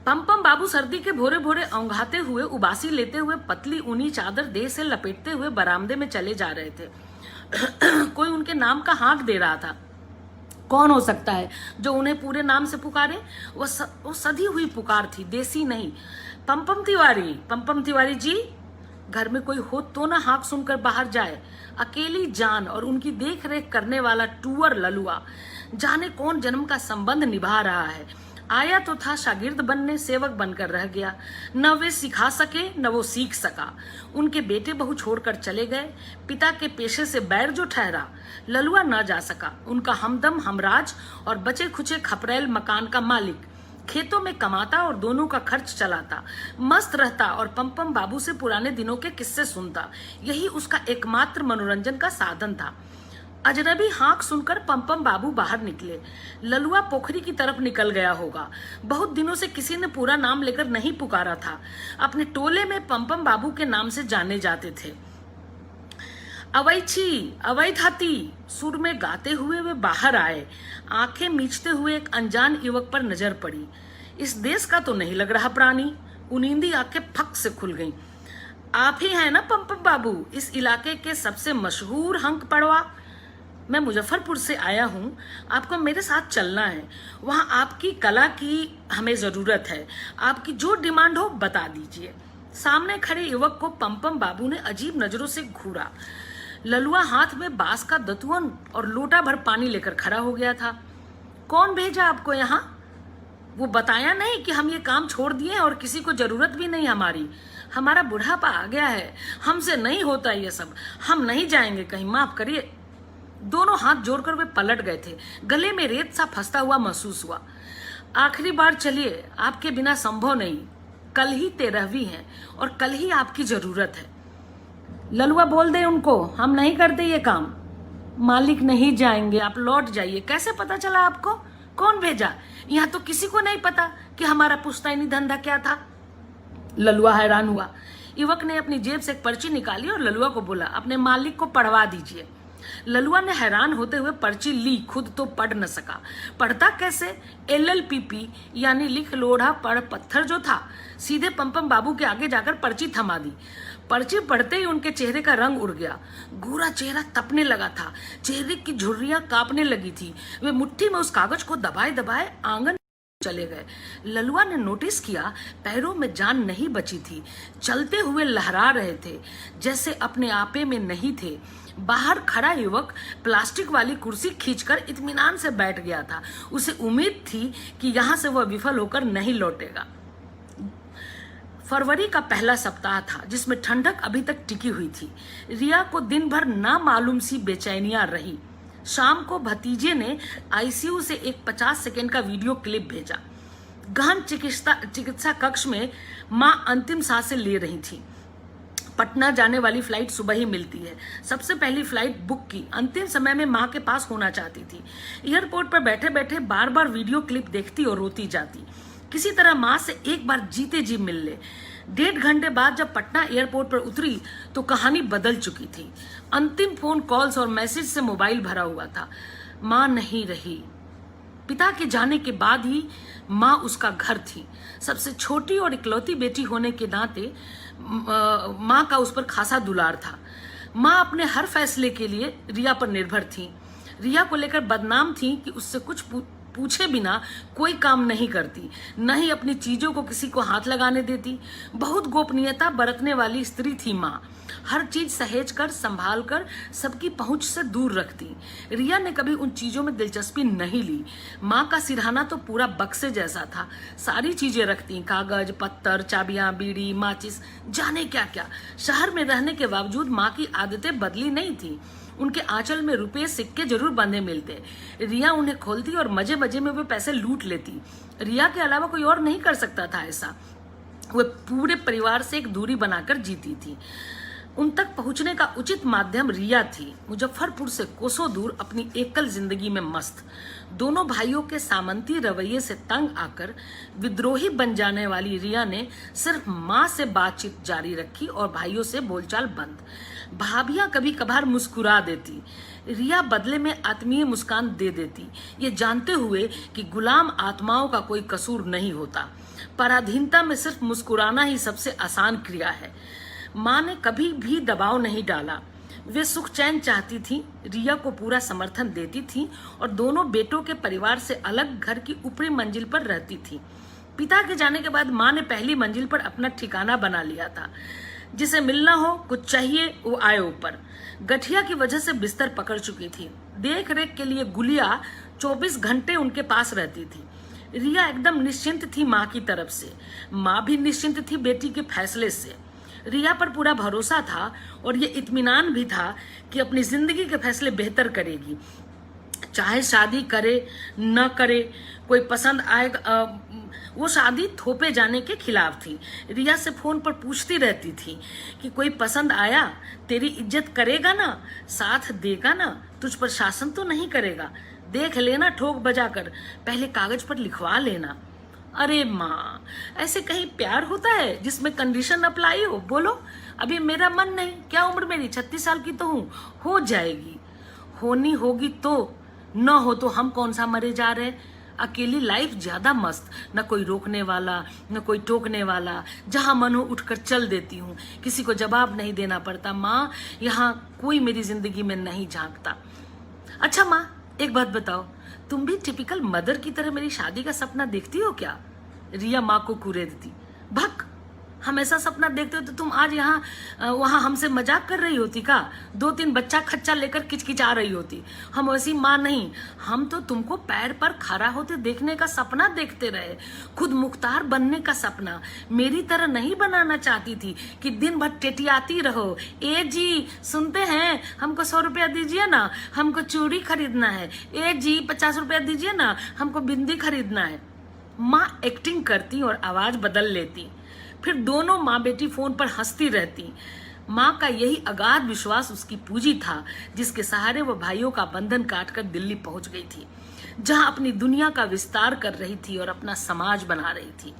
पम बाबू सर्दी के भोरे भोरे औंघाते हुए उबासी लेते हुए पतली ऊनी चादर देह से लपेटते हुए बरामदे में चले जा रहे थे। कोई उनके नाम का हाक दे रहा था। कौन हो सकता है जो उन्हें पूरे नाम से पुकारे? वो सधी हुई पुकार थी, देसी नहीं। पम तिवारी जी। घर में कोई हो तो ना हाक सुनकर बाहर जाए। अकेली जान और उनकी देख रेख करने वाला टूअर ललुआ जाने कौन जन्म का संबंध निभा रहा है। आया तो था शागिर्द बनने, सेवक बनकर रह गया। न वे सिखा सके न वो सीख सका। उनके बेटे बहू छोड़कर चले गए। पिता के पेशे से बैर जो ठहरा, ललुआ न जा सका। उनका हमदम हमराज और बचे खुचे खपरेल मकान का मालिक खेतों में कमाता और दोनों का खर्च चलाता, मस्त रहता और पम बाबू से पुराने दिनों के किस्से सुनता। यही उसका एकमात्र मनोरंजन का साधन था। अजनबी हाँक सुनकर पम बाबू बाहर निकले। ललुआ पोखरी की तरफ निकल गया होगा। बहुत दिनों से किसी ने पूरा नाम लेकर नहीं पुकारा था। अपने टोले में पम बाबू के नाम से जाने जाते थे। अवै थाती सुर में गाते हुए वे बाहर आए। आंखें मीचते हुए एक अनजान युवक पर नजर पड़ी। इस देश का तो नहीं लग रहा प्राणी। उनींदी आंखें फक से खुल गईं। आप ही हैं ना पम बाबू, इस इलाके के सबसे मशहूर हंक पड़वा? मैं मुजफ्फरपुर से आया हूँ, आपको मेरे साथ चलना है। वहाँ आपकी कला की हमें जरूरत है। आपकी जो डिमांड हो बता दीजिए। सामने खड़े युवक को पम बाबू ने अजीब नजरों से घूरा। ललुआ हाथ में बांस का दतुअन और लोटा भर पानी लेकर खड़ा हो गया था। कौन भेजा आपको यहाँ? वो बताया नहीं कि हम ये काम छोड़ दिए और किसी को जरूरत भी नहीं हमारी। हमारा बुढ़ापा आ गया है, हमसे नहीं होता ये सब। हम नहीं जाएंगे कहीं, माफ करिए। दोनों हाथ जोड़कर वे पलट गए थे। गले में रेत सा फंसता हुआ महसूस हुआ। आखिरी बार चलिए, आपके बिना संभव नहीं। कल ही 13वीं है और कल ही आपकी जरूरत है। ललुआ बोल दे उनको, हम नहीं करते ये काम। मालिक नहीं जाएंगे, आप लौट जाइए। कैसे पता चला आपको? कौन भेजा? यहाँ तो किसी को नहीं पता कि हमारा पुश्तैनी धंधा क्या था। ललुआ हैरान हुआ। युवक ने अपनी जेब से एक पर्ची निकाली और ललुआ को बोला, अपने मालिक को पढ़वा दीजिए। ललुआ ने हैरान होते हुए पर्ची ली, खुद तो पढ़ न सका। पढ़ता कैसे? LLPP यानी लिख लोढ़ा पढ़ पत्थर जो था, सीधे पम बाबू के आगे जाकर पर्ची थमा दी। पर्ची पढ़ते ही उनके चेहरे का रंग उड़ गया। गोरा चेहरा तपने लगा था, चेहरे की झुर्रियां कांपने लगी थी। वे मुट्ठी में उस कागज को दबाए दबाए आंगन चले गए। ललुआ ने नोटिस किया पैरों में जान नहीं बची थी। चलते हुए लहरा रहे थे, जैसे अपने आपे में नहीं थे। बाहर खड़ा युवक प्लास्टिक वाली कुर्सी खींचकर इत्मीनान से बैठ गया था। उसे उम्मीद थी कि यहां से वह विफल होकर नहीं लौटेगा। फरवरी का पहला सप्ताह था, जिसमें ठंडक अभी तक टिकी हुई थी। रिया को दिन भर ना मालूम सी बेचैनियां रही। शाम को भतीजे ने ICU से एक 50 सेकेंड का वीडियो क्लिप भेजा। गहन चिकित्सा कक्ष में मां अंतिम सांसें ले रही थी। पटना जाने वाली फ्लाइट सुबह ही मिलती है। सबसे पहली फ्लाइट बुक की। अंतिम समय में मां के पास होना चाहती थी। एयरपोर्ट पर बैठे बैठे बार बार वीडियो क्लिप देखती और रोती जाती। किसी तरह मां से एक बार जीते जी मिल ले। 1.5 घंटे बाद जब पटना एयरपोर्ट पर उतरी तो कहानी बदल चुकी थी। अंतिम फोन कॉल्स और मैसेज से मोबाइल भरा हुआ था। मां नहीं रही। पिता के जाने के बाद ही मां उसका घर थी। सबसे छोटी और इकलौती बेटी होने के नाते मां का उस पर खासा दुलार था। मां अपने हर फैसले के लिए रिया पर निर्भर थी। रिया को लेकर बदनाम थी कि उससे कुछ पूछे बिना कोई काम नहीं करती, न ही अपनी चीजों को किसी को हाथ लगाने देती। बहुत गोपनीयता बरतने वाली स्त्री थी माँ। हर चीज सहेज कर, संभाल कर, सबकी पहुंच से दूर रखती। रिया ने कभी उन चीजों में दिलचस्पी नहीं ली। माँ का सिरहाना तो पूरा बक्से जैसा था। सारी चीजें रखती, कागज पत्तर, चाबियां, बीड़ी, माचिस, जाने क्या क्या। शहर में रहने के बावजूद माँ की आदतें बदली नहीं थी। उनके आंचल में रुपये सिक्के जरूर बंधे मिलते। रिया उन्हें खोलती और मजे मजे में वे पैसे लूट लेती। रिया के अलावा कोई और नहीं कर सकता था ऐसा। वे पूरे परिवार से एक दूरी बनाकर जीती थी। उन तक पहुंचने का उचित माध्यम रिया थी। मुजफ्फरपुर से कोसों दूर अपनी एकल जिंदगी में मस्त। दोनों भाइयों के सामंती रवैये से तंग आकर विद्रोही बन जाने वाली रिया ने सिर्फ माँ से बातचीत जारी रखी और भाइयों से बोलचाल बंद। भाभियां कभी कभार मुस्कुरा देती। रिया बदले में आत्मीय मुस्कान दे देती, ये जानते हुए कि गुलाम आत्माओं का कोई कसूर नहीं होता। पराधीनता में सिर्फ मुस्कुराना ही सबसे आसान क्रिया है। माँ ने कभी भी दबाव नहीं डाला। वे सुख चैन चाहती थी, रिया को पूरा समर्थन देती थी और दोनों बेटों के परिवार से अलग घर की ऊपरी मंजिल पर रहती थी। पिता के जाने के बाद माँ ने पहली मंजिल पर अपना ठिकाना बना लिया था। जिसे मिलना हो, कुछ चाहिए, वो आए ऊपर। गठिया की वजह से बिस्तर पकड़ चुकी थी। देख रेख के लिए गुलिया 24 घंटे उनके पास रहती थी। रिया एकदम निश्चिंत थी माँ की तरफ से। माँ भी निश्चिंत थी बेटी के फैसले से। रिया पर पूरा भरोसा था और ये इत्मीनान भी था कि अपनी जिंदगी के फैसले बेहतर करेगी। चाहे शादी करे न करे, कोई पसंद आएगा। वो शादी थोपे जाने के खिलाफ थी। रिया से फोन पर पूछती रहती थी कि कोई पसंद आया, तेरी इज्जत करेगा ना, साथ देगा ना, तुझ पर शासन तो नहीं करेगा, देख लेना ठोक बजा कर, पहले कागज पर लिखवा लेना। अरे माँ, ऐसे कहीं प्यार होता है जिसमें कंडीशन अप्लाई हो? बोलो, अभी मेरा मन नहीं, क्या उम्र मेरी 36 साल की तो हूँ, हो जाएगी। होनी होगी तो, न हो तो हम कौन सा मरे जा रहे। अकेली लाइफ ज्यादा मस्त, न कोई रोकने वाला न कोई टोकने वाला, जहां मन हो उठकर चल देती हूँ, किसी को जवाब नहीं देना पड़ता। माँ, यहाँ कोई मेरी जिंदगी में नहीं झांकता। अच्छा माँ, एक बात बताओ, तुम भी टिपिकल मदर की तरह मेरी शादी का सपना देखती हो क्या? रिया माँ को कुरेदती। भक, हम ऐसा सपना देखते हो तो तुम आज यहाँ वहां हमसे मजाक कर रही होती का? 2-3 बच्चा खच्चा लेकर किचकिचा रही होती। हम वैसी माँ नहीं, हम तो तुमको पैर पर खड़ा होते देखने का सपना देखते रहे, खुद मुख्तार बनने का सपना। मेरी तरह नहीं बनाना चाहती थी कि दिन भर टेटियाती रहो। ए जी सुनते हैं, हमको 100 रुपया दीजिए ना, हमको चूड़ी खरीदना है। ए जी 50 रुपया दीजिए ना, हमको बिंदी खरीदना है। माँ एक्टिंग करती और आवाज बदल लेती। फिर दोनों माँ बेटी फोन पर हंसती रहती। माँ का यही अगाध विश्वास उसकी पूंजी था, जिसके सहारे वो भाइयों का बंधन काटकर दिल्ली पहुंच गई थी, जहां अपनी दुनिया का विस्तार कर रही थी और अपना समाज बना रही थी।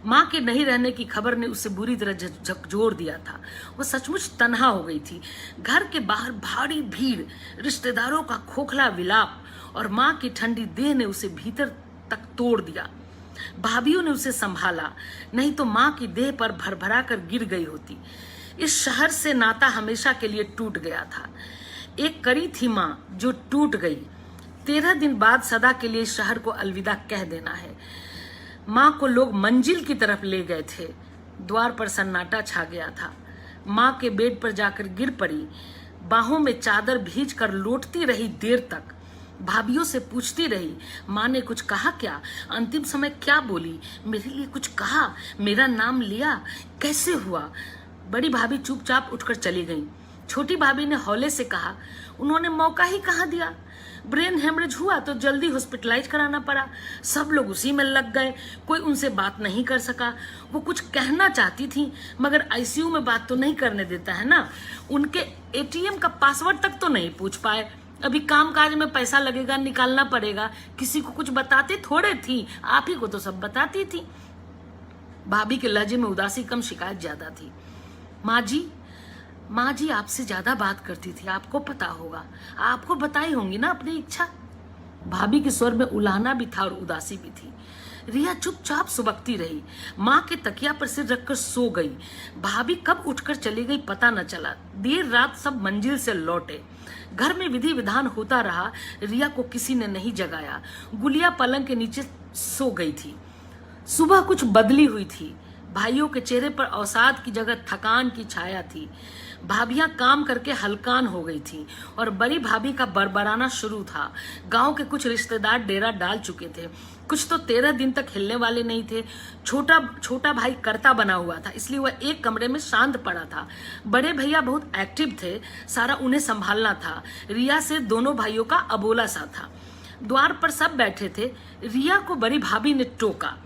माँ के नहीं रहने की खबर ने उसे बुरी तरह झकझोर दिया था। वो सचमुच तन्हा हो गई थी। घर के बाहर भारी भीड़, रिश्तेदारों का खोखला विलाप और माँ की ठंडी देह ने उसे भीतर तक तोड़ दिया। भाभीओं ने उसे संभाला, नहीं तो माँ की देह पर भरभरा कर गिर गई होती। इस शहर से नाता हमेशा के लिए टूट गया था। एक कड़ी थी माँ जो टूट गई। 13 दिन बाद सदा के लिए इस शहर को अलविदा कह देना है। माँ को लोग मंजिल की तरफ ले गए थे। द्वार पर सन्नाटा छा गया था। माँ के बेड पर जाकर गिर पड़ी, बाहों में चादर भींच कर लौटती रही देर तक। भाभीओं से पूछती रही, माँ ने कुछ कहा क्या? अंतिम समय क्या बोली? मेरे लिए कुछ कहा? मेरा नाम लिया? कैसे हुआ? बड़ी भाभी चुपचाप उठकर चली गई। छोटी भाभी ने हौले से कहा, उन्होंने मौका ही कहाँ दिया। ब्रेन हेमरेज हुआ तो जल्दी हॉस्पिटलाइज कराना पड़ा। सब लोग उसी में लग गए, कोई उनसे बात नहीं कर सका। वो कुछ कहना चाहती थी मगर आईसीयू में बात तो नहीं करने देता है ना। उनके एटीएम का पासवर्ड तक तो नहीं पूछ पाए। अभी काम काज में पैसा लगेगा, निकालना पड़ेगा। किसी को कुछ बताती थोड़े थी, आप ही को तो सब बताती थी। भाभी के लहजे में उदासी कम, शिकायत ज्यादा थी। माँ जी आपसे ज्यादा बात करती थी, आपको पता होगा, आपको बताई होंगी ना अपनी इच्छा। भाभी के स्वर में उलाहना भी था और उदासी भी थी। रिया चुपचाप सुबकती रही। माँ के तकिया पर सिर रखकर सो गई। भाभी कब उठकर चली गई पता न चला। देर रात सब मंजिल से लौटे। घर में विधि विधान होता रहा। रिया को किसी ने नहीं जगाया। गुलिया पलंग के नीचे सो गई थी। सुबह कुछ बदली हुई थी। भाइयों के चेहरे पर अवसाद की जगह थकान की छाया थी। भाभियां काम करके हलकान हो गई थी और बड़ी भाभी का बरबराना शुरू था। गांव के कुछ रिश्तेदार डेरा डाल चुके थे, कुछ तो 13 दिन तक हिलने वाले नहीं थे। छोटा भाई करता बना हुआ था, इसलिए वह एक कमरे में शांत पड़ा था। बड़े भैया बहुत एक्टिव थे, सारा उन्हें संभालना था। रिया से दोनों भाइयों का अबोला सा था। द्वार पर सब बैठे थे। रिया को बड़ी भाभी ने टोका,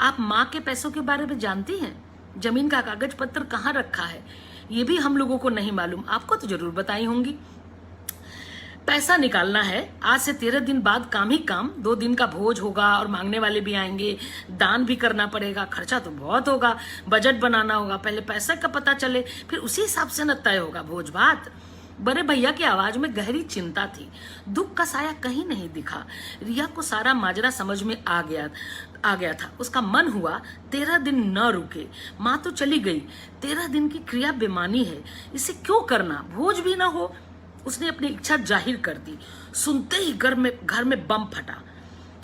आप माँ के पैसों के बारे में जानती हैं? जमीन का कागज पत्र कहाँ रखा है ये भी हम लोगों को नहीं मालूम, आपको तो जरूर बताई होंगी। पैसा निकालना है, आज से 13 दिन बाद काम ही काम। 2 दिन का भोज होगा और मांगने वाले भी आएंगे, दान भी करना पड़ेगा, खर्चा तो बहुत होगा, बजट बनाना होगा। पहले पैसा का पता चले, फिर उसी हिसाब से न तय होगा भोज भात। बड़े भैया की आवाज में गहरी चिंता थी। दुख का साया कहीं नहीं दिखा। रिया को सारा माजरा समझ में आ गया था। उसका मन हुआ 13 दिन न रुके, माँ तो चली गई, 13 दिन की क्रिया बेमानी है, इसे क्यों करना, भोज भी ना हो। उसने अपनी इच्छा जाहिर कर दी। सुनते ही घर में बम फटा।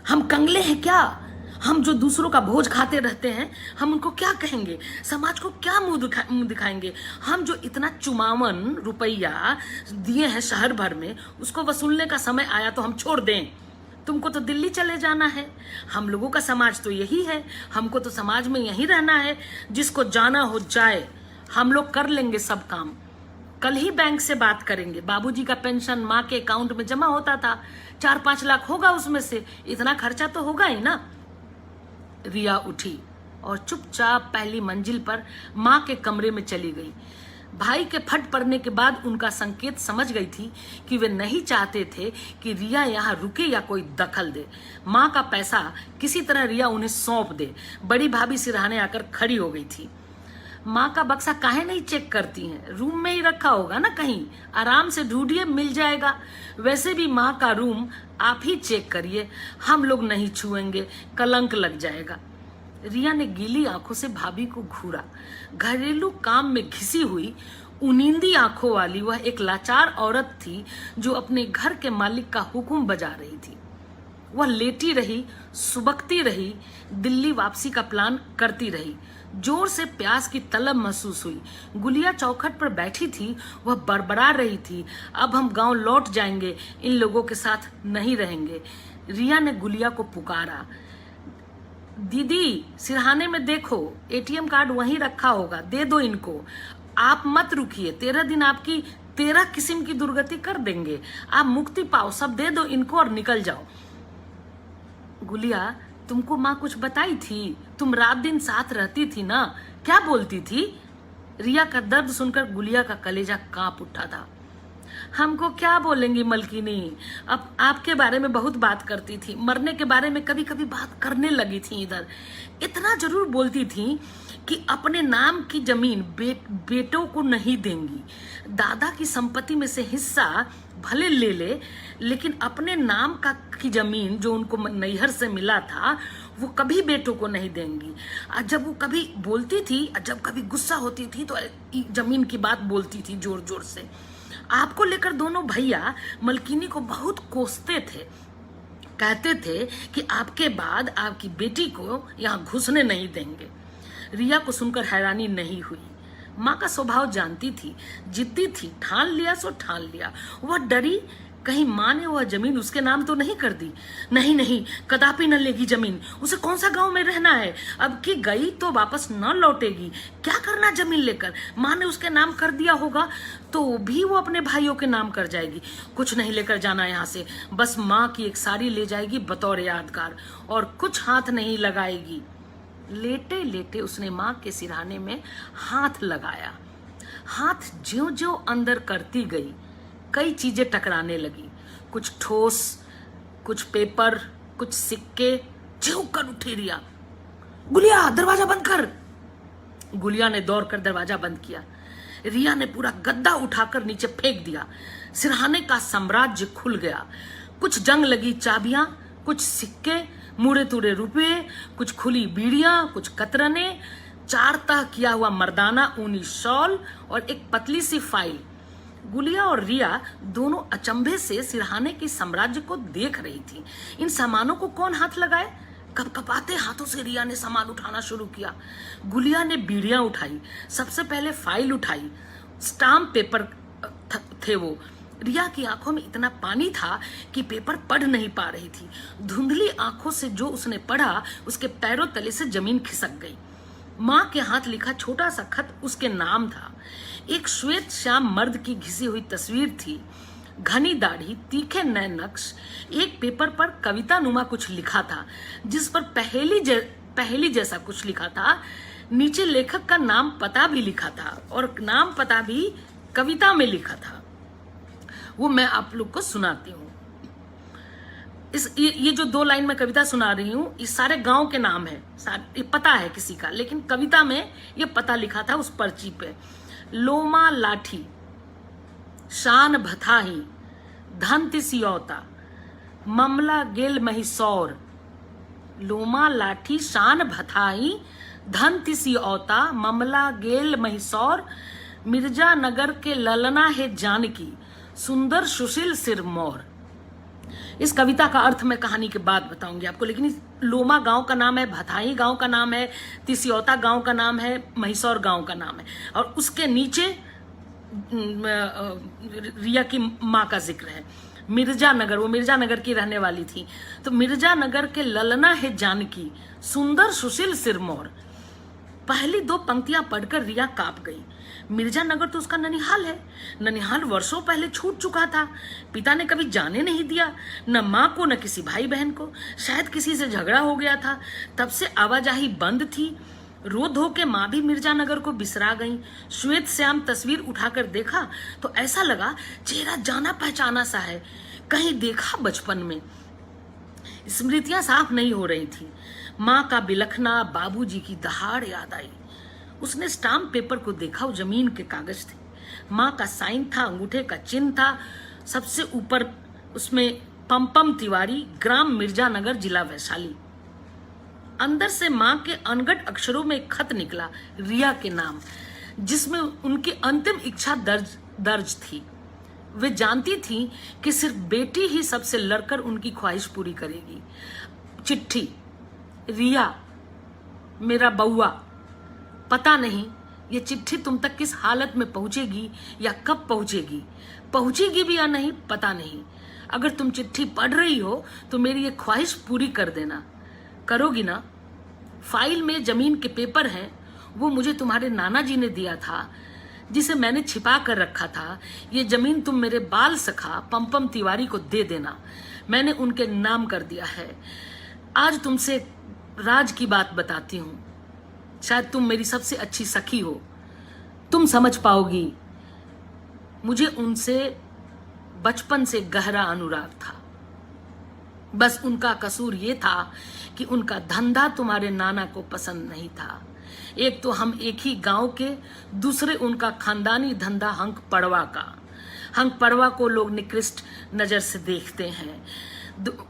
हम कंगले हैं क्या? हम जो दूसरों का भोज खाते रहते हैं, हम उनको क्या कहेंगे? समाज को क्या मुंह दिखाएंगे? हम जो इतना चुमावन रुपया दिए हैं शहर भर में, उसको वसूलने का समय आया तो हम छोड़ दें? तुमको तो दिल्ली चले जाना है, हम लोगों का समाज तो यही है, हमको तो समाज में यही रहना है। जिसको जाना हो जाए, हम लोग कर लेंगे सब काम। कल ही बैंक से बात करेंगे। बाबूजी का पेंशन माँ के अकाउंट में जमा होता था, 4-5 लाख होगा उसमें से, इतना खर्चा तो होगा ही ना। रिया उठी और चुपचाप पहली मंजिल पर माँ के कमरे में चली गई। भाई के फट पड़ने के बाद उनका संकेत समझ गई थी कि वे नहीं चाहते थे कि रिया यहाँ रुके या कोई दखल दे। माँ का पैसा किसी तरह रिया उन्हें सौंप दे। बड़ी भाभी सिरहाने आकर खड़ी हो गई थी। माँ का बक्सा काहे नहीं चेक करती हैं? रूम में ही रखा होगा ना कहीं, आराम से ढूंढिए, मिल जाएगा। वैसे भी माँ का रूम आप ही चेक करिए, हम लोग नहीं छुएंगे, कलंक लग जाएगा। रिया ने गीली आंखों से भाभी को घूरा। घरेलू काम में घिसी हुई उनींदी आंखों वाली वह एक लाचार औरत थी जो अपने घर के मालिक का हुक्म बजा रही थी। वह लेटी रही, सुबकती रही, दिल्ली वापसी का प्लान करती रही। जोर से प्यास की तलब महसूस हुई। गुलिया चौखट पर बैठी थी, वह बड़बड़ा रही थी, अब हम गांव लौट जाएंगे, इन लोगों के साथ नहीं रहेंगे। रिया ने गुलिया को पुकारा, दीदी सिरहाने में देखो, एटीएम कार्ड वहीं रखा होगा, दे दो इनको। आप मत रुकिए, 13 दिन आपकी 13 किस्म की दुर्गति कर देंगे, आप मुक्ति पाओ, सब दे दो इनको और निकल जाओ। गुलिया, तुमको माँ कुछ बताई थी? तुम रात दिन साथ रहती थी ना, क्या बोलती थी? रिया का दर्द सुनकर गुलिया का कलेजा कांप उठा था। हमको क्या बोलेंगी मलकिनी, अब आपके बारे में बहुत बात करती थी, मरने के बारे में कभी कभी बात करने लगी थी। इधर इतना जरूर बोलती थी कि अपने नाम की जमीन बेटों को नहीं देंगी, दादा की संपत्ति में से हिस्सा भले ले ले, लेकिन अपने नाम की जमीन जो उनको नैहर से मिला था वो कभी बेटों को नहीं देंगी। जब वो कभी बोलती थी, जब कभी गुस्सा होती थी तो जमीन की बात बोलती थी जोर जोर से। आपको लेकर दोनों भैया मलकिनी को बहुत कोसते थे, कहते थे कि आपके बाद आपकी बेटी को यहाँ घुसने नहीं देंगे। रिया को सुनकर हैरानी नहीं हुई। माँ का स्वभाव जानती थी, जिद्दी थी, ठान लिया सो ठान लिया। वह डरी कहीं माँ ने वह जमीन उसके नाम तो नहीं कर दी। नहीं नहीं, कदापि न लेगी जमीन, उसे कौन सा गांव में रहना है, अब की गई तो वापस न लौटेगी, क्या करना जमीन लेकर। माँ ने उसके नाम कर दिया होगा तो भी वो अपने भाइयों के नाम कर जाएगी। कुछ नहीं लेकर जाना यहाँ से, बस माँ की एक साड़ी ले जाएगी बतौर यादगार, और कुछ हाथ नहीं लगाएगी। लेटे लेटे उसने माँ के सिरहाने में हाथ लगाया। हाथ ज्यों ज्यों अंदर करती गई, कई चीजें टकराने लगी, कुछ ठोस, कुछ पेपर, कुछ सिक्के। ज्यों कर उठी रिया, गुलिया दरवाजा बंद कर। गुलिया ने दौड़कर दरवाजा बंद किया। रिया ने पूरा गद्दा उठाकर नीचे फेंक दिया। सिरहाने का साम्राज्य खुल गया। कुछ जंग लगी चाबियां, कुछ सिक्के, मुड़े तुड़े रुपये, कुछ खुली बीड़ियां, कुछ कतरने, 4 तह किया हुआ मर्दाना ऊनी शॉल और एक पतली सी फाइल। गुलिया और रिया दोनों अचंभे से सिरहाने के साम्राज्य को देख रही थी। इन सामानों को कौन हाथ लगाए? कपकपाते हाथों से रिया ने सामान उठाना शुरू किया। गुलिया ने बीड़ियां उठाई, सबसे पहले फाइल उठाई, स्टाम्प पेपर थे वो। रिया की आंखों में इतना पानी था कि पेपर पढ़ नहीं पा रही थी। धुंधली आंखों से जो उसने पढ़ा, उसके पैरों तले से जमीन खिसक गई। माँ के हाथ लिखा छोटा सा खत उसके नाम था। एक श्वेत श्याम मर्द की घिसी हुई तस्वीर थी, घनी दाढ़ी, तीखे नए नक्श। एक पेपर पर कविता नुमा कुछ लिखा था, जिस पर पहेली जैसा कुछ लिखा था। नीचे लेखक का नाम पता भी लिखा था, और नाम पता भी कविता में लिखा था। वो मैं आप लोग को सुनाती हूँ। ये जो 2 लाइन में कविता सुना रही हूँ, इस सारे गांव के नाम है, ये पता है किसी का, लेकिन कविता में ये पता लिखा था उस पर्ची पे। लोमा लाठी, शान भथाही धन तिसियौता ममला गेल महिसौर। लोमा लाठी शान भथाही धन तिसियौता ममला गेल महिसौर। मिर्जा नगर के ललना है जानकी सुंदर सुशील सिरमौर। इस कविता का अर्थ मैं कहानी के बाद बताऊंगी आपको, लेकिन इस लोमा गांव का नाम है, भथाई गांव का नाम है, तिसियौता गांव का नाम है, महिसौर गांव का नाम है, और उसके नीचे रिया की माँ का जिक्र है। मिर्जा नगर, वो मिर्जा नगर की रहने वाली थी। तो मिर्जा नगर के ललना है जानकी सुंदर सुशील सिरमौर। पहली दो पंक्तियां पढ़कर रिया कांप गई। मिर्जा नगर तो उसका ननिहाल है। ननिहाल वर्षों पहले छूट चुका था। पिता ने कभी जाने नहीं दिया, न माँ को न किसी भाई बहन को। शायद किसी से झगड़ा हो गया था, तब से आवाजाही बंद थी। रो धो के माँ भी मिर्जा नगर को बिसरा गई। श्वेत श्याम तस्वीर उठाकर देखा तो ऐसा लगा चेहरा जाना पहचाना सा है, कहीं देखा बचपन में। स्मृतियां साफ नहीं हो रही थी। माँ का बिलखना, बाबूजी की दहाड़ याद आई। उसने स्टाम्प पेपर को देखा, वो जमीन के कागज थे। माँ का साइन था, अंगूठे का चिन्ह था, सबसे ऊपर उसमें पम्पम तिवारी, ग्राम मिर्जा नगर, जिला वैशाली। अंदर से माँ के अनगढ़ अक्षरों में एक खत निकला, रिया के नाम, जिसमें उनकी अंतिम इच्छा दर्ज थी। वे जानती थी कि सिर्फ बेटी ही सबसे लड़कर उनकी ख्वाहिश पूरी करेगी। चिट्ठी, रिया मेरा बउआ, पता नहीं ये चिट्ठी तुम तक किस हालत में पहुंचेगी या कब पहुंचेगी, पहुंचेगी भी या नहीं पता नहीं। अगर तुम चिट्ठी पढ़ रही हो तो मेरी ये ख्वाहिश पूरी कर देना। करोगी ना? फाइल में जमीन के पेपर हैं, वो मुझे तुम्हारे नाना जी ने दिया था, जिसे मैंने छिपा कर रखा था। ये जमीन तुम मेरे बाल सखा पम्पम तिवारी को दे देना, मैंने उनके नाम कर दिया है। आज तुमसे राज की बात बताती हूँ, शायद तुम मेरी सबसे अच्छी सखी हो, तुम समझ पाओगी। मुझे उनसे बचपन से गहरा अनुराग था। बस उनका कसूर ये था कि उनका धंधा तुम्हारे नाना को पसंद नहीं था। एक तो हम एक ही गांव के, दूसरे उनका खानदानी धंधा हंक पड़वा का। हंक पड़वा को लोग निकृष्ट नजर से देखते हैं,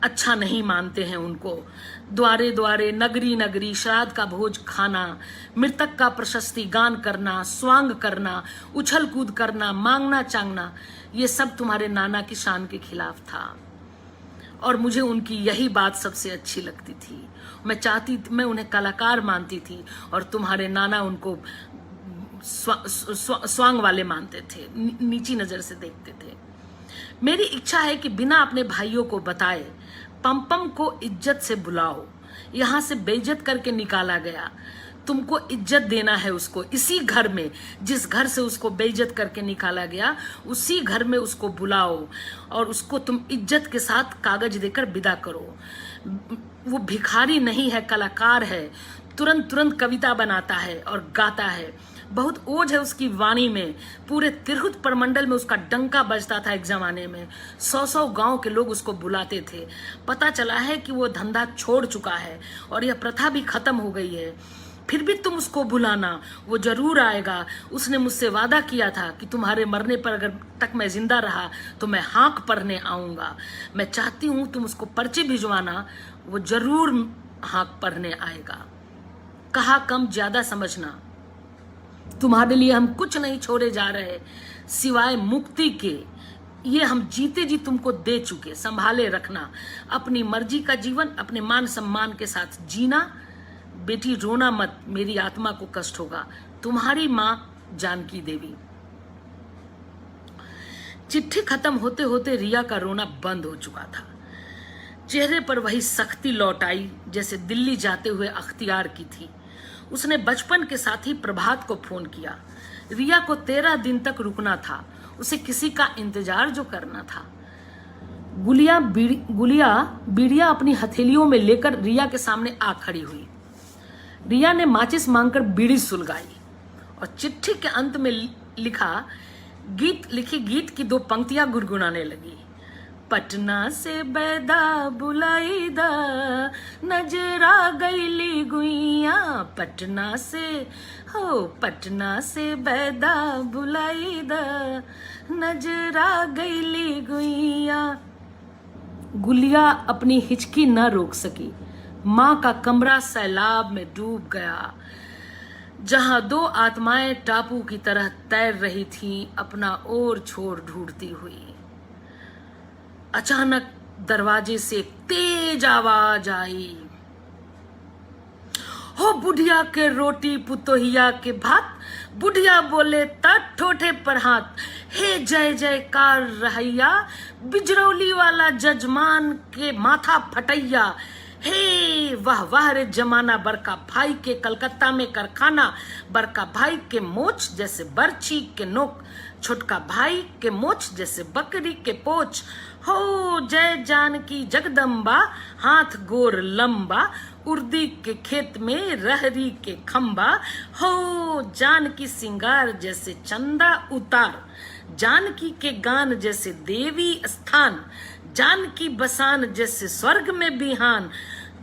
अच्छा नहीं मानते हैं उनको। द्वारे द्वारे, नगरी नगरी श्राद्ध का भोज खाना, मृतक का प्रशस्ति गान करना, स्वांग करना, उछल कूद करना, मांगना चांगना, ये सब तुम्हारे नाना की शान के खिलाफ था। और मुझे उनकी यही बात सबसे अच्छी लगती थी। मैं उन्हें कलाकार मानती थी और तुम्हारे नाना उनको स्वांग वाले मानते थे, नीची नजर से देखते थे। मेरी इच्छा है कि बिना अपने भाइयों को बताए पम्पम को इज्जत से बुलाओ। यहाँ से बेइज्जत करके निकाला गया, तुमको इज्जत देना है उसको। इसी घर में, जिस घर से उसको बेइज्जत करके निकाला गया, उसी घर में उसको बुलाओ और उसको तुम इज्जत के साथ कागज देकर विदा करो। वो भिखारी नहीं है, कलाकार है। तुरंत तुरंत कविता बनाता है और गाता है। बहुत ओज है उसकी वाणी में। पूरे तिरहुत प्रमंडल में उसका डंका बजता था एक जमाने में। 100-100 गांव के लोग उसको बुलाते थे। पता चला है कि वो धंधा छोड़ चुका है और यह प्रथा भी खत्म हो गई है। फिर भी तुम उसको बुलाना, वो जरूर आएगा। उसने मुझसे वादा किया था कि तुम्हारे मरने पर अगर तक मैं जिंदा रहा तो मैं हाँक पढ़ने आऊंगा। मैं चाहती हूं तुम उसको पर्ची भिजवाना, वो जरूर हाँक पढ़ने आएगा। कहा कम ज्यादा समझना, तुम्हारे लिए हम कुछ नहीं छोड़े जा रहे सिवाय मुक्ति के। ये हम जीते जी तुमको दे चुके, संभाले रखना। अपनी मर्जी का जीवन अपने मान सम्मान के साथ जीना। बेटी रोना मत, मेरी आत्मा को कष्ट होगा। तुम्हारी मां जानकी देवी। चिट्ठी खत्म होते होते रिया का रोना बंद हो चुका था। चेहरे पर वही सख्ती लौट आई जैसे दिल्ली जाते हुए अख्तियार की थी। उसने बचपन के साथी प्रभात को फोन किया। रिया को 13 दिन तक रुकना था, उसे किसी का इंतजार जो करना था। गुलिया बीड़िया अपनी हथेलियों में लेकर रिया के सामने आ खड़ी हुई। रिया ने माचिस मांगकर बीड़ी सुलगाई और चिट्ठी के अंत में लिखी गीत की 2 पंक्तियां गुनगुनाने लगी। पटना से बैदा बुलाई दा, नजरा गईली गुइया गुइया पटना से, हो पटना से बैदा बुलाई द, नजरा गईली गुइया। गुलिया अपनी हिचकी न रोक सकी। माँ का कमरा सैलाब में डूब गया, जहां दो आत्माएं टापू की तरह तैर रही थीं, अपना ओर छोर ढूंढती हुई। अचानक दरवाजे से तेज आवाज आई, हो बुढ़िया के रोटी पुतोहिया के भात। बुढ़िया बोले तट ठोठे पर हाथ, हे जय जयकार रहैया, बिजरौली वाला जजमान के माथा फटैया। हे वाह वाह रे जमाना, बड़का भाई के कलकत्ता में कारखाना, बड़का भाई के मोच जैसे बर्छी के नोक, छोटका भाई के मोच जैसे बकरी के पोच। हो जय जानकी जगदम्बा, हाथ गोर लंबा, उर्दी के खेत में रहरी के खंबा। हो जानकी सिंगार जैसे चंदा उतार, जानकी के गान जैसे देवी स्थान, जानकी बसान जैसे स्वर्ग में बिहान,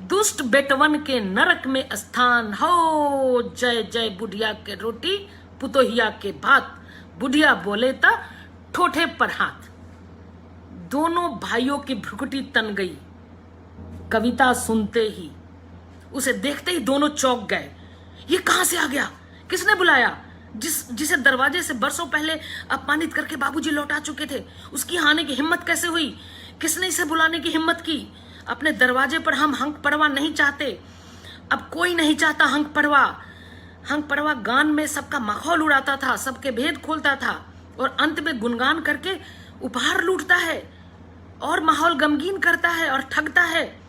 दुष्ट बेटवन के नरक में स्थान। हो जय जय बुढ़िया के रोटी पुतोहिया के भात। बुढ़िया बोले ता ठोठे पर हाथ। दोनों भाइयों की भ्रुकुटी तन गई। कविता सुनते ही, उसे देखते ही दोनों चौंक गए। ये कहां से आ गया? किसने बुलाया? जिसे दरवाजे से बरसों पहले अपमानित करके बाबूजी लौटा चुके थे, उसकी आने की हिम्मत कैसे हुई? किसने इसे बुलाने की हिम्मत की? अपने दरवाजे पर हम हंक पड़वा नहीं चाहते, अब कोई नहीं चाहता हंक पड़वा। हंक पड़वा गान में सबका माहौल उड़ाता था, सबके भेद खोलता था और अंत में गुणगान करके उपहार लूटता है और माहौल गमगीन करता है और ठगता है।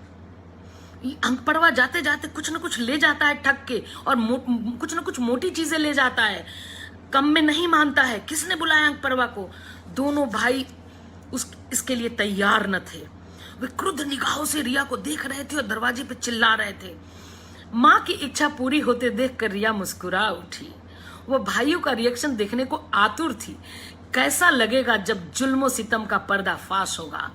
अंक पड़वा जाते जाते कुछ न कुछ ले जाता है ठग के, और कुछ न कुछ मोटी चीजें ले जाता है, कम में नहीं मानता है। किसने बुलाया अंक पड़वा को? दोनों भाई इसके लिए तैयार न थे। वे क्रुद्ध निगाहों से रिया को देख रहे थे और दरवाजे पे चिल्ला रहे थे। माँ की इच्छा पूरी होते देखकर रिया मुस्कुरा उठी। वो भाइयों का रिएक्शन देखने को आतुर थी। कैसा लगेगा जब जुल्म सितम का पर्दा फाश होगा।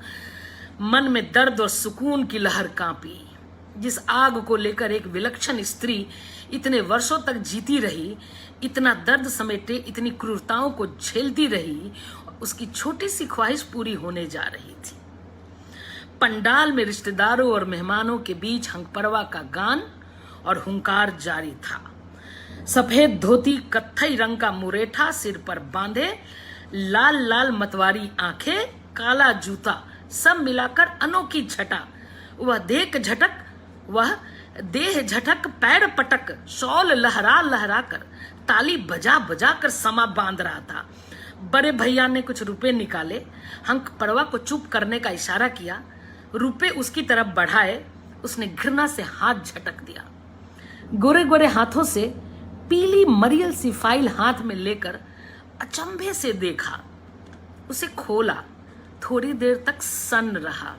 मन में दर्द और सुकून की लहर कांपी। जिस आग को लेकर एक विलक्षण स्त्री इतने वर्षों तक जीती रही, इतना दर्द समेटे इतनी क्रूरताओं को झेलती रही, उसकी छोटी सी ख्वाहिश पूरी होने जा रही थी। पंडाल में रिश्तेदारों और मेहमानों के बीच हंकपरवा का गान और हुंकार जारी था। सफेद धोती, कत्थई रंग का मुरेठा सिर पर बांधे, लाल लाल मतवारी आंखें, काला जूता, सब मिलाकर अनोखी छटा। वह देह झटक, पैर पटक, शॉल लहरा लहरा कर, ताली बजा बजा कर समा बांध रहा था। बड़े भैया ने कुछ रुपए निकाले, हंक पड़वा को चुप करने का इशारा किया। रुपए उसकी तरफ बढ़ाए, उसने घृणा से हाथ झटक दिया। गोरे गोरे हाथों से पीली मरियल सी फाइल हाथ में लेकर अचंभे से देखा, उसे खोला, थोड़ी देर तक सन्न रहा।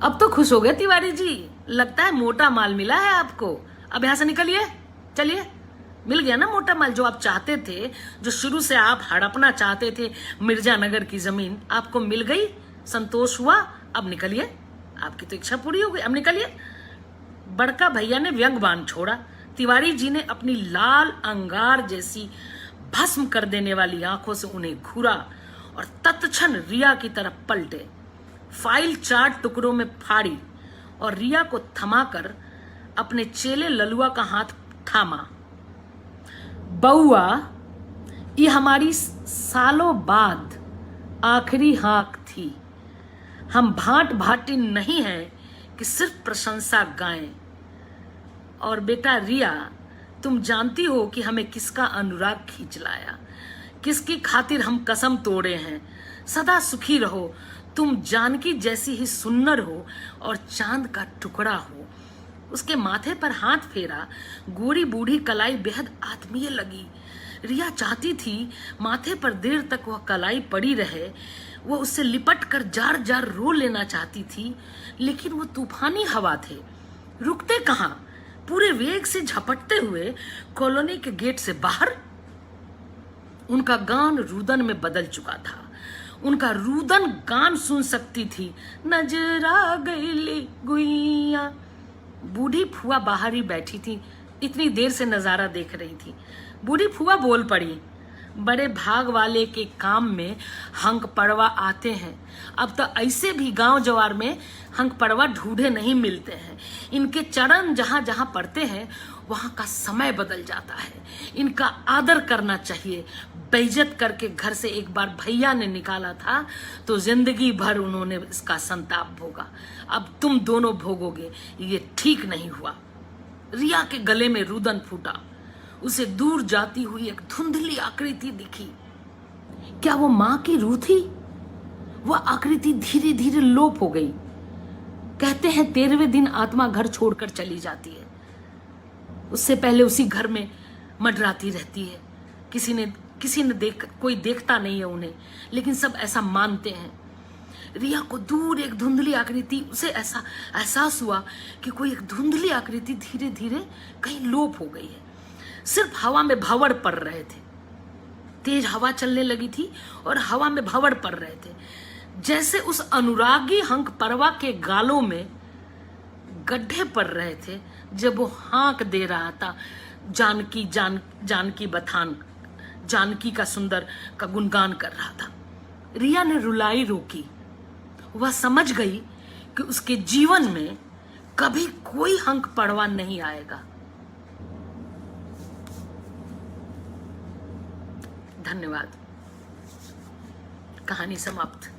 अब तो खुश हो गए तिवारी जी, लगता है मोटा माल मिला है आपको। अब यहां से निकलिए, चलिए। मिल गया ना मोटा माल, जो आप चाहते थे, जो शुरू से आप हड़पना चाहते थे, मिर्जानगर की जमीन आपको मिल गई, संतोष हुआ। अब निकलिए, आपकी तो इच्छा पूरी हो गई, अब निकलिए। बड़का भैया ने व्यंग बाण छोड़ा। तिवारी जी ने अपनी लाल अंगार जैसी भस्म कर देने वाली आंखों से उन्हें घूरा और तत्क्षण रिया की तरफ पलटे। फाइल 4 टुकड़ों में फाड़ी और रिया को थमाकर अपने चेले ललुआ का हाथ थामा। बउआ, ये हमारी सालों बाद आखिरी हाँक थी। हम भाट भाटी नहीं हैं कि सिर्फ प्रशंसा गाएं। और बेटा रिया, तुम जानती हो कि हमें किसका अनुराग खींच लाया, किसकी खातिर हम कसम तोड़े हैं। सदा सुखी रहो, तुम जानकी जैसी ही सुन्नर हो और चांद का टुकड़ा हो। उसके माथे पर हाथ फेरा। गोरी बूढ़ी कलाई बेहद आत्मीय लगी। रिया चाहती थी माथे पर देर तक वह कलाई पड़ी रहे। वह उससे लिपट कर जार जार रो लेना चाहती थी, लेकिन वो तूफानी हवा थे, रुकते कहाँ। पूरे वेग से झपटते हुए कॉलोनी के गेट से बाहर। उनका गान रुदन में बदल चुका था। उनका रुदन गान सुन सकती थी, नजरा गईली गुइया, बूढ़ी फुआ बाहर ही बैठी थी, इतनी देर से नजारा देख रही थी। बूढ़ी फुआ बोल पड़ी, बड़े भाग वाले के काम में हंक पड़वा आते हैं। अब तो ऐसे भी गांव जवार में हंक पड़वा ढूंढे नहीं मिलते हैं। इनके चरण जहां जहां पड़ते हैं वहां का समय बदल जाता है। इनका आदर करना चाहिए। बेइज्जत करके घर से एक बार भैया ने निकाला था तो जिंदगी भर उन्होंने इसका संताप भोगा। अब तुम दोनों भोगोगे, ये ठीक नहीं हुआ। रिया के गले में रुदन फूटा। उसे दूर जाती हुई एक धुंधली आकृति दिखी। क्या वो मां की रूह थी? वह आकृति धीरे धीरे लोप हो गई। कहते हैं 13वें दिन आत्मा घर छोड़कर चली जाती है। उससे पहले उसी घर में मंडराती रहती है। किसी ने कोई देखता नहीं है उन्हें, लेकिन सब ऐसा मानते हैं। रिया को दूर एक धुंधली आकृति, उसे ऐसा एहसास हुआ कि कोई एक धुंधली आकृति धीरे धीरे कहीं लोप हो गई है। सिर्फ हवा में भंवर पड़ रहे थे। तेज हवा चलने लगी थी और हवा में भंवर पड़ रहे थे, जैसे उस अनुरागी हंक परवा के गालों में गड्ढे पड़ रहे थे जब वो हाँक दे रहा था जानकी बथान, जानकी का सुंदर का गुणगान कर रहा था। रिया ने रुलाई रोकी। वह समझ गई कि उसके जीवन में कभी कोई हंक पड़वा नहीं आएगा। धन्यवाद। कहानी समाप्त।